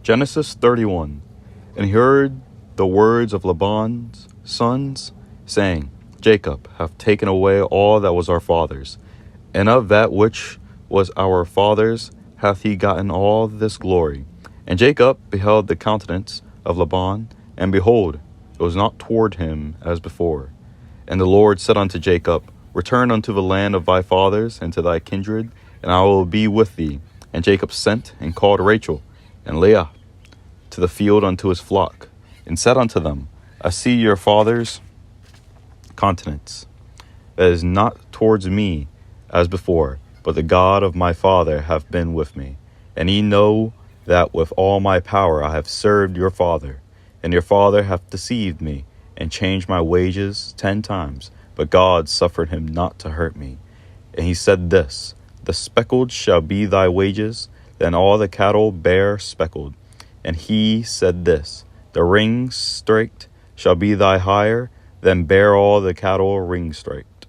Genesis 31. And he heard the words of Laban's sons, saying, Jacob hath taken away all that was our father's, and of that which was our father's hath he gotten all this glory. And Jacob beheld the countenance of Laban, and behold, it was not toward him as before. And the Lord said unto Jacob, Return unto the land of thy fathers and to thy kindred, and I will be with thee. And Jacob sent and called Rachel and Leah to the field unto his flock, and said unto them, I see your father's countenance, that is not towards me as before, but the God of my father hath been with me. And ye know that with all my power I have served your father, and your father hath deceived me, and changed my wages 10 times, but God suffered him not to hurt me. And he said this, The speckled shall be thy wages, then all the cattle bear speckled. And he said this, The ring straked shall be thy hire, then bear all the cattle ring straked.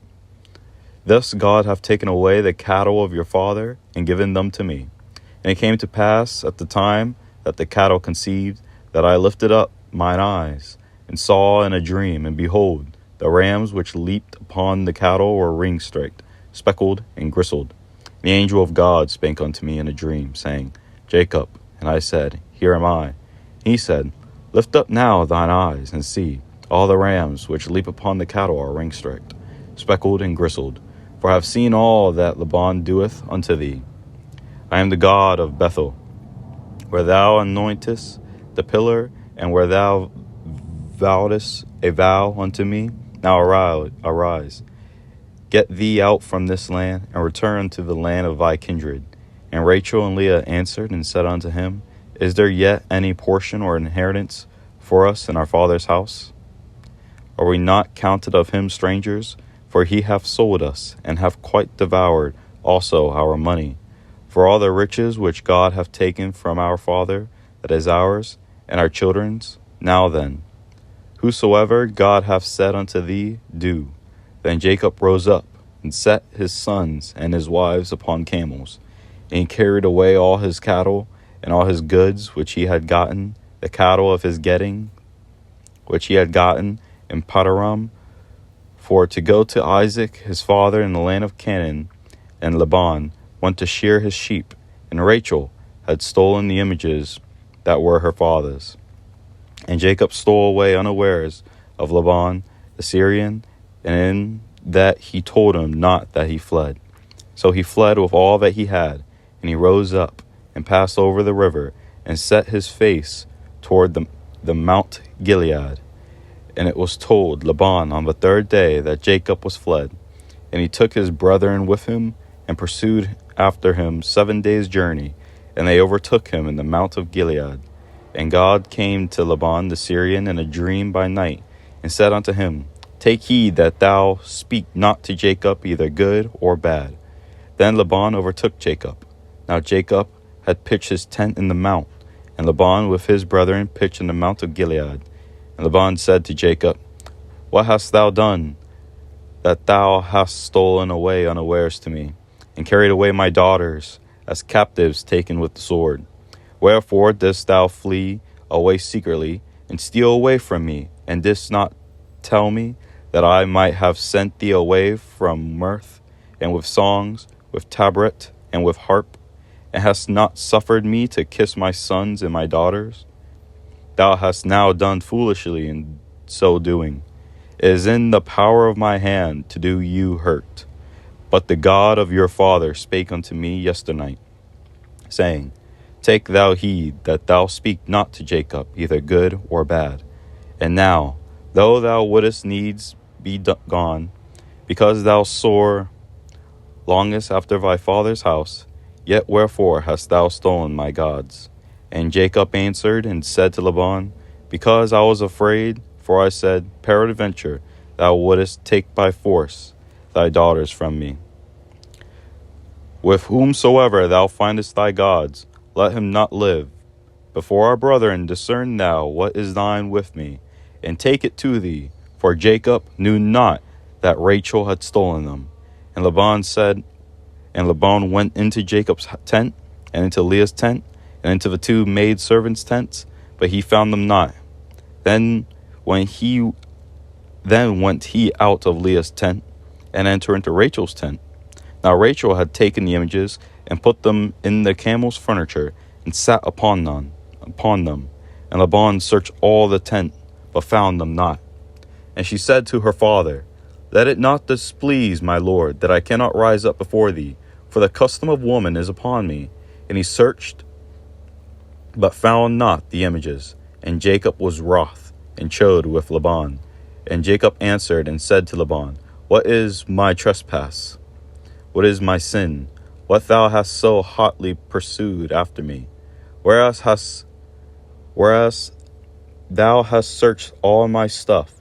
Thus God hath taken away the cattle of your father, and given them to me. And it came to pass at the time that the cattle conceived, that I lifted up mine eyes, and saw in a dream, and behold, the rams which leaped upon the cattle were ring straked, speckled, and gristled. The angel of God spake unto me in a dream, saying, Jacob. And I said, Here am I. He said, Lift up now thine eyes, and see, all the rams which leap upon the cattle are ring straked, speckled, and gristled. For I have seen all that Laban doeth unto thee. I am the God of Bethel, where thou anointest the pillar, and where thou vowedest a vow unto me. Now arise, get thee out from this land, and return to the land of thy kindred. And Rachel and Leah answered and said unto him, Is there yet any portion or inheritance for us in our father's house? Are we not counted of him strangers? For he hath sold us, and hath quite devoured also our money. For all the riches which God hath taken from our father, that is ours, and our children's. Now then, whosoever God hath said unto thee, do. Then Jacob rose up, and set his sons and his wives upon camels, and he carried away all his cattle, and all his goods which he had gotten, the cattle of his getting, which he had gotten in Paddan, for to go to Isaac his father in the land of Canaan. And Laban went to shear his sheep, and Rachel had stolen the images that were her father's. And Jacob stole away unawares of Laban the Syrian, and in that he told him not that he fled. So he fled with all that he had, and he rose up, and passed over the river, and set his face toward the Mount Gilead. And it was told Laban on the 3rd day that Jacob was fled. And he took his brethren with him, and pursued after him 7 days' journey, and they overtook him in the Mount of Gilead. And God came to Laban the Syrian in a dream by night, and said unto him, Take heed that thou speak not to Jacob either good or bad. Then Laban overtook Jacob. Now Jacob had pitched his tent in the mount, and Laban with his brethren pitched in the Mount of Gilead. And Laban said to Jacob, What hast thou done, that thou hast stolen away unawares to me, and carried away my daughters as captives taken with the sword? Wherefore didst thou flee away secretly, and steal away from me, and didst not tell me, that I might have sent thee away from mirth, and with songs, with tabret, and with harp, and hast not suffered me to kiss my sons and my daughters? Thou hast now done foolishly in so doing. It is in the power of my hand to do you hurt. But the God of your father spake unto me yesternight, saying, Take thou heed that thou speak not to Jacob either good or bad. And now, though thou wouldest needs be gone, because thou sore longest after thy father's house, yet wherefore hast thou stolen my gods? And Jacob answered and said to Laban, Because I was afraid, for I said, Peradventure thou wouldest take by force thy daughters from me. With whomsoever thou findest thy gods, let him not live. Before our brethren discern thou what is thine with me, and take it to thee. For Jacob knew not that Rachel had stolen them. And Laban went into Jacob's tent, and into Leah's tent, and into the two maidservants' tents, but he found them not. Then went he out of Leah's tent, and entered into Rachel's tent. Now Rachel had taken the images, and put them in the camel's furniture, and sat upon them. And Laban searched all the tent, but found them not. And she said to her father, Let it not displease my lord, that I cannot rise up before thee, for the custom of woman is upon me. And he searched, but found not the images. And Jacob was wroth, and chode with Laban. And Jacob answered and said to Laban, What is my trespass? What is my sin? What thou hast so hotly pursued after me? Whereas thou hast searched all my stuff,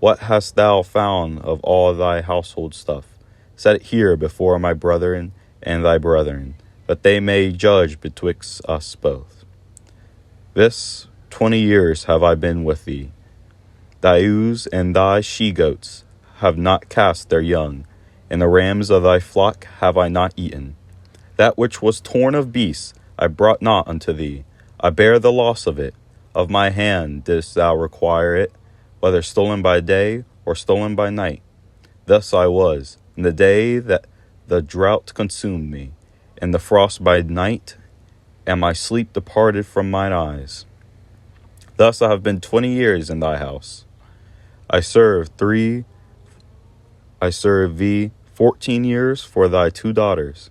what hast thou found of all thy household stuff? Set it here before my brethren and thy brethren, that they may judge betwixt us both. This 20 years have I been with thee. Thy ewes and thy she-goats have not cast their young, and the rams of thy flock have I not eaten. That which was torn of beasts I brought not unto thee. I bear the loss of it. Of my hand didst thou require it, whether stolen by day or stolen by night. Thus I was, in the day that the drought consumed me, and the frost by night, and my sleep departed from mine eyes. Thus I have been 20 years in thy house. I served thee 14 years for thy 2 daughters,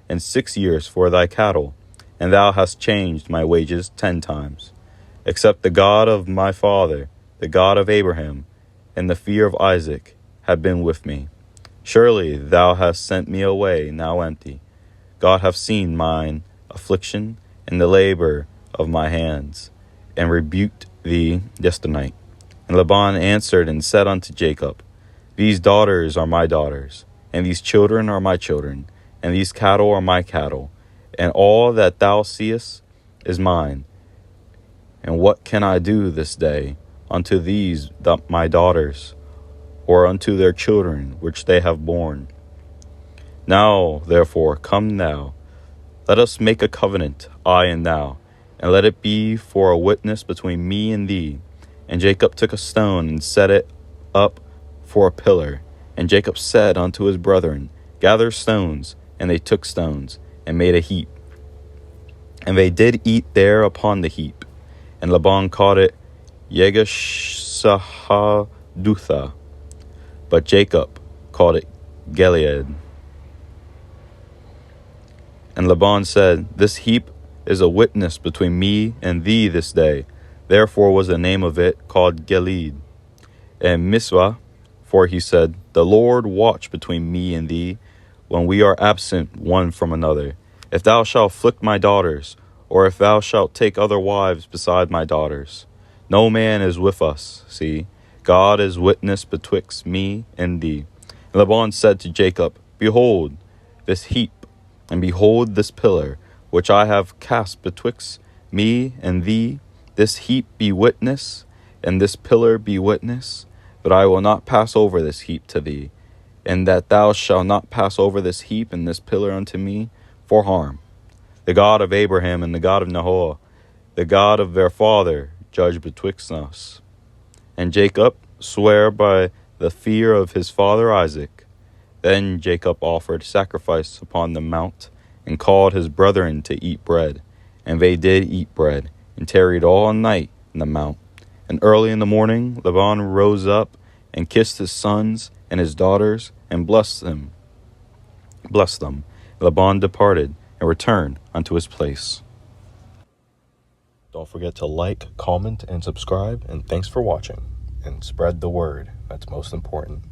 and 6 years for thy cattle, and thou hast changed my wages 10 times. Except the God of my father, the God of Abraham, and the fear of Isaac, have been with me. Surely thou hast sent me away now empty. God hath seen mine affliction and the labor of my hands, and rebuked thee yesternight. And Laban answered and said unto Jacob, These daughters are my daughters, and these children are my children, and these cattle are my cattle, and all that thou seest is mine. And what can I do this day unto these my daughters, or unto their children which they have borne? Now, therefore, come now, let us make a covenant, I and thou, and let it be for a witness between me and thee. And Jacob took a stone and set it up for a pillar. And Jacob said unto his brethren, Gather stones. And they took stones, and made a heap. And they did eat there upon the heap. And Laban called it Yegeshahadutha, but Jacob called it Gilead. And Laban said, This heap is a witness between me and thee this day. Therefore was the name of it called Gilead. And Mizpah, for he said, The Lord watch between me and thee, when we are absent one from another. If thou shalt afflict my daughters, or if thou shalt take other wives beside my daughters, no man is with us. See, God is witness betwixt me and thee. And Laban said to Jacob, Behold this heap, and behold this pillar, which I have cast betwixt me and thee. This heap be witness, and this pillar be witness. But I will not pass over this heap to thee, and that thou shalt not pass over this heap and this pillar unto me for harm. The God of Abraham and the God of Nahor, the God of their father, judge betwixt us. And Jacob sware by the fear of his father Isaac. Then Jacob offered sacrifice upon the mount, and called his brethren to eat bread. And they did eat bread, and tarried all night in the mount. And early in the morning Laban rose up, and kissed his sons and his daughters, and blessed them. Laban departed, and returned unto his place. Don't forget to like, comment, and subscribe, and thanks for watching. And spread the word. That's most important.